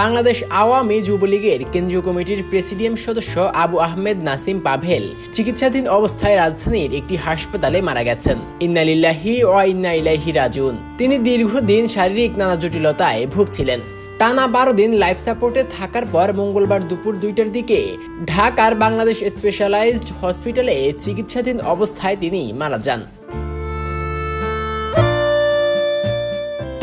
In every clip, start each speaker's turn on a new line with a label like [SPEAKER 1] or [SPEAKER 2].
[SPEAKER 1] বাংলাদেশ আওয়ামী যুবলীগের কেন্দ্রীয় কমিটির প্রেসিডিয়াম সদস্য আবু আহমেদ নাসিম পাভেল চিকিৎসাধীন অবস্থায় রাজধানীর একটি হাসপাতালে মারা গেছেন। ইন্না লিল্লাহি ওয়া ইন্না ইলাইহি রাজিউন। তিনি দীর্ঘদিন শারীরিক নানা জটিলতায় ভুগছিলেন। টানা 12 দিন লাইফ সাপোর্টে থাকার পর মঙ্গলবার দুপুর 2টার দিকে ঢাকার বাংলাদেশ স্পেশালাইজড হসপিটালে চিকিৎসাধীন অবস্থায় তিনি মারা যান।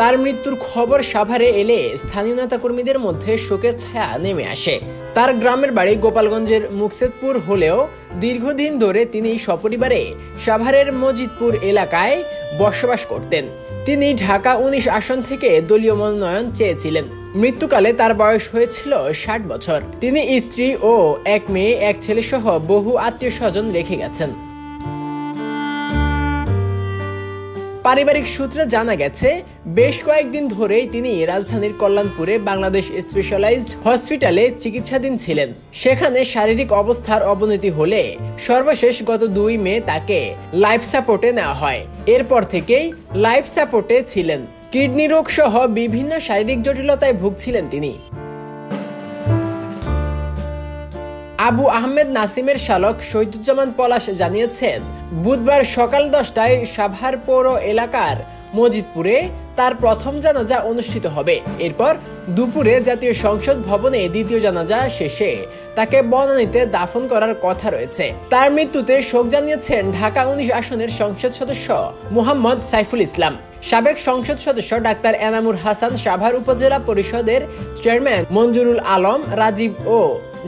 [SPEAKER 1] তার মৃত্যুর খবর সাভারে এলে স্থানীয় নেতাকর্মীদের মধ্যে শোকের ছায়া নেমে আসে। তার গ্রামের বাড়ি গোপালগঞ্জের মুকসেদপুর হলেও দীর্ঘদিন ধরে তিনি সপরিবারে সাভারের মজিদপুর এলাকায় বসবাস করতেন। তিনি ঢাকা 19 আসন থেকে দলীয় মনোনয়ন চেয়েছিলেন। মৃত্যুকালে তার বয়স হয়েছিল 60 বছর। তিনি স্ত্রী ও এক মেয়ে, এক ছেলে সহ বহু আত্মীয় স্বজন রেখে গেছেন। পারিবারিক সূত্রে জানা গেছে, বেশ কয়েকদিন ধরেই তিনি রাজধানীর কল্যাণপুরে বাংলাদেশ স্পেশালাইজড হসপিটালে চিকিৎসাধীন ছিলেন। সেখানে শারীরিক অবস্থার অবনতি হলে সর্বশেষ গত 2 মে তাকে লাইফ সাপোর্টে নেওয়া হয়। এরপর থেকেই লাইফ সাপোর্টে ছিলেন। কিডনি রোগ সহ বিভিন্ন শারীরিক জটিলতায় ভুগছিলেন তিনি। আবু আহমেদ নাসিমের শালক শহীদুজ্জামান পলাশ জানিয়েছেন, বুধবার সকাল 10টায় সাভার পৌর এলাকার মজিদপুরে তার প্রথম জানাজা অনুষ্ঠিত হবে। এরপর দুপুরে জাতীয় সংসদ ভবনে দ্বিতীয় জানাজা শেষে তাকে বনানীতে দাফন করার কথা রয়েছে। তার মৃত্যুতে শোক জানিয়েছেন ঢাকা 19 আসনের সংসদ সদস্য মোহাম্মদ সাইফুল ইসলাম, সাবেক সংসদ সদস্য ডাক্তার এনামুর হাসান, সাভার উপজেলা পরিষদের চেয়ারম্যান মঞ্জুরুল আলম রাজীব ও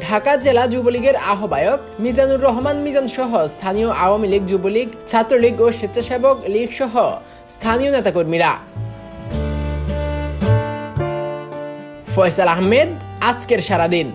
[SPEAKER 1] ঢাকা জেলা যুবলীগের আহ্বায়ক মিজানুর রহমান মিজান সহ স্থানীয় আওয়ামী লীগ, যুবলীগ, ছাত্রলীগ ও স্বেচ্ছাসেবক লীগ সহ স্থানীয় নেতাকর্মীরা। ফয়সাল আহমেদ, আজকের সারাদিন।